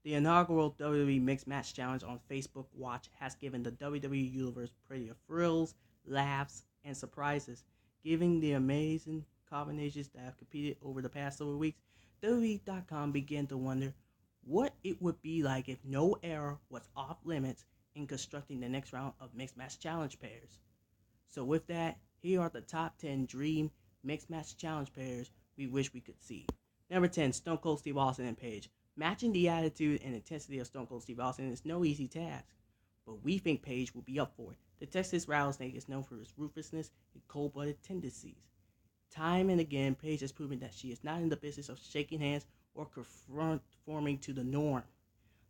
The inaugural WWE Mixed Match Challenge on Facebook Watch has given the WWE Universe plenty of thrills, laughs, and surprises. Given the amazing combinations that have competed over the past several weeks, WWE.com began to wonder what it would be like if no error was off limits in constructing the next round of Mixed Match Challenge pairs. So with that, here are the top 10 dream Mixed Match Challenge pairs we wish we could see. Number 10, Stone Cold Steve Austin and Paige. Matching the attitude and intensity of Stone Cold Steve Austin is no easy task, but we think Paige will be up for it. The Texas Rattlesnake is known for his ruthlessness and cold-blooded tendencies. Time and again, Paige has proven that she is not in the business of shaking hands or conforming to the norm.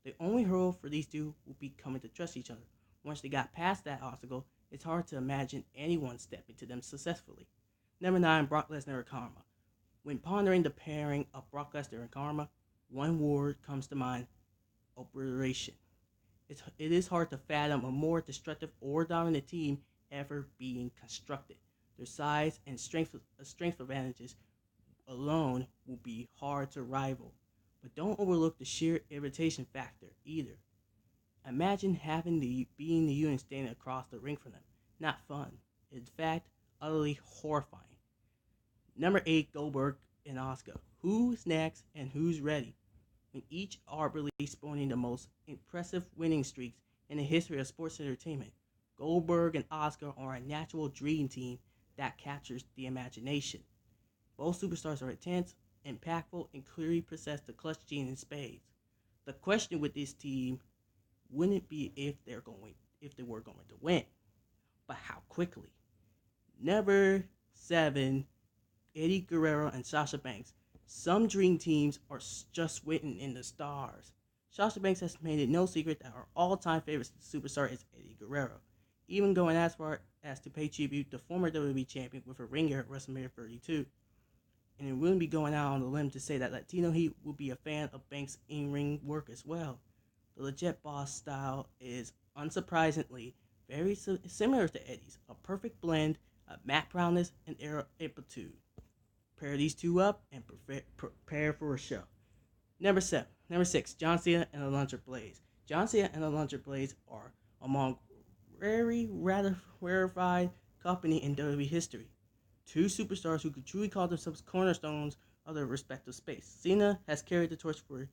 The only hurdle for these two will be coming to trust each other. Once they got past that obstacle, it's hard to imagine anyone stepping to them successfully. Number 9, Brock Lesnar and Karma. When pondering the pairing of Brock Lesnar and Karma, one word comes to mind: obliteration. It is hard to fathom a more destructive or dominant team ever being constructed. Their size and strength advantages alone will be hard to rival. But don't overlook the sheer irritation factor either. Imagine having the being the unit standing across the ring from them. Not fun. In fact, utterly horrifying. Number 8, Goldberg and Asuka. Who's next and who's ready? When each are released spawning the most impressive winning streaks in the history of sports entertainment, Goldberg and Asuka are a natural dream team that captures the imagination. Both superstars are intense, impactful, and clearly possess the clutch gene in spades. The question with this team wouldn't be if they were going to win, but how quickly. Number 7, Eddie Guerrero and Sasha Banks. Some dream teams are just written in the stars. Sasha Banks has made it no secret that her all-time favorite superstar is Eddie Guerrero, even going as far as to pay tribute to former WWE champion with a ring gear at WrestleMania 32. And it wouldn't be going out on the limb to say that Latino Heat would be a fan of Banks' in-ring work as well. The legit boss style is, unsurprisingly, very similar to Eddie's, a perfect blend of mat prowess and air amplitude. Pair these two up and prepare for a show. Number 6, John Cena and Alundra Blaze. John Cena and Alundra Blaze are among very rarefied company in WWE history. Two superstars who could truly call themselves cornerstones of their respective space. Cena has carried the torch for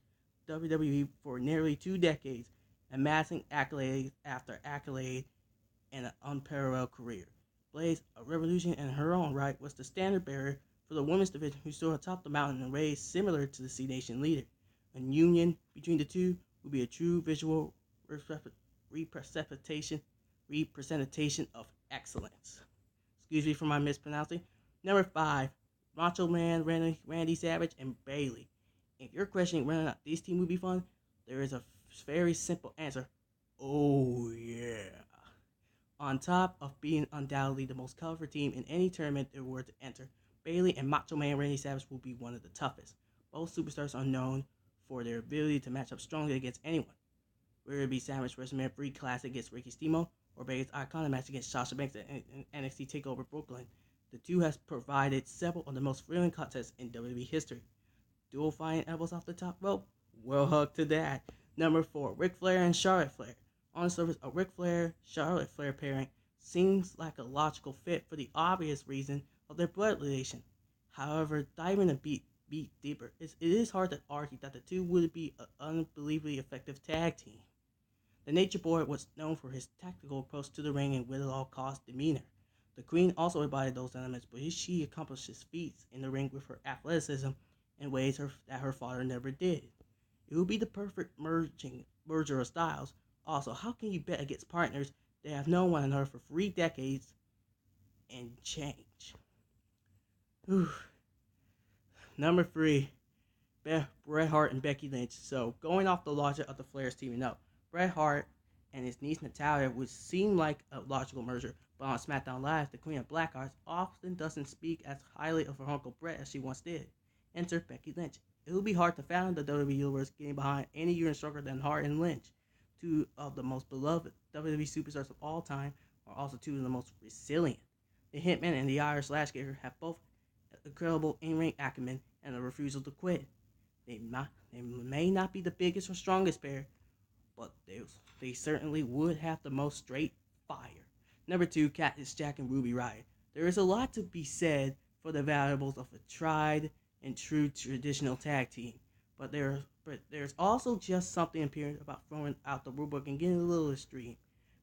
WWE for nearly 2 decades, amassing accolade after accolade and an unparalleled career. Blaze, a revolution in her own right, was the standard bearer for the women's division who stood atop the mountain in ways similar to the C Nation leader. A union between the two would be a true visual representation of excellence. Excuse me for my mispronouncing. Number 5, Macho Man Randy Savage and Bayley. If you're questioning whether or not this team would be fun, there is a very simple answer. Oh yeah. On top of being undoubtedly the most coveted team in any tournament they were to enter, Bayley and Macho Man Randy Savage will be one of the toughest. Both superstars are known for their ability to match up strongly against anyone. Whether it be Savage WrestleMania 3 Classic against Ricky Steamboat or Bayley's iconic match against Sasha Banks at NXT TakeOver Brooklyn, the two has provided several of the most thrilling contests in WWE history. Dual flying elbows off the top rope? Well hooked to that. Number 4, Ric Flair and Charlotte Flair. On the surface, a Ric Flair-Charlotte Flair pairing seems like a logical fit for the obvious reason of their blood relation. However, diving a beat deeper, it is hard to argue that the two would be an unbelievably effective tag team. The Nature Boy was known for his tactical approach to the ring and win-at-all-cost demeanor. The Queen also embodied those elements, but she accomplishes feats in the ring with her athleticism in ways that her father never did. It would be the perfect merger of styles. Also, how can you bet against partners that have known one another for 3 decades and change? Whew. Number 3, Bret Hart and Becky Lynch. So, going off the logic of the Flairs teaming up, Bret Hart and his niece Natalia would seem like a logical merger, but on SmackDown Live, the Queen of Blackhearts often doesn't speak as highly of her uncle Bret as she once did. Enter Becky Lynch. It would be hard to fathom the WWE Universe getting behind any unit stronger than Hart and Lynch. Two of the most beloved WWE superstars of all time are also two of the most resilient. The Hitman and the Irish Lash Kicker have both incredible in-ring acumen and a refusal to quit. They They may not be the biggest or strongest pair, but they certainly would have the most straight fire. Number 2, Cactus Jack and Ruby Riott. There is a lot to be said for the valuables of a tried and true traditional tag team, but there's also just something apparent about throwing out the rulebook and getting a little extreme.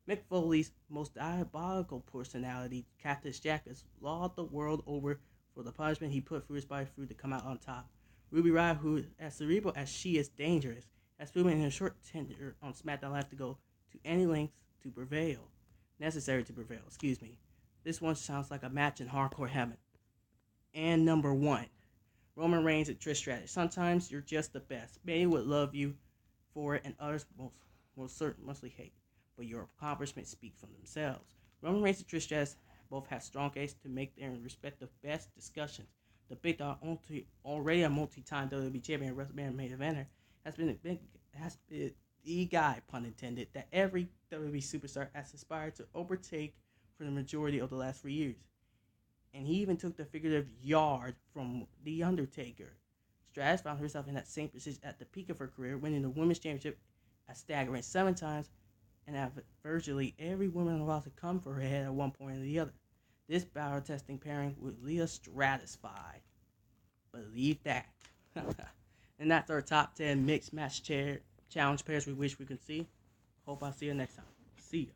Mick Foley's most diabolical personality, Cactus Jack, has lawed the world over for the punishment he put through his body through to come out on top. Ruby Riott, who, as cerebral as she is dangerous, has proven in her short tenure on SmackDown Live to go to any lengths to prevail. Necessary to prevail, excuse me. This one sounds like a match in hardcore heaven. And number 1, Roman Reigns and Trish Stratus. Sometimes you're just the best. Many would love you for it, and others will certainly hate. But your accomplishments speak for themselves. Roman Reigns and Trish Stratus both have strong case to make their respective best discussions. The Big Dog, already a multi-time WWE champion and WrestleMania main eventer, has been the guy, pun intended, that every WWE superstar has aspired to overtake for the majority of the last 3 years. And he even took the figurative yard from The Undertaker. Stratus found herself in that same position at the peak of her career, winning the Women's Championship a staggering 7 times, and have virtually every woman on the roster come for her head at one point or the other. This battle-testing pairing would leave us stratisfied. Believe that. And that's our top 10 mixed match challenge pairs we wish we could see. Hope I'll see you next time. See ya.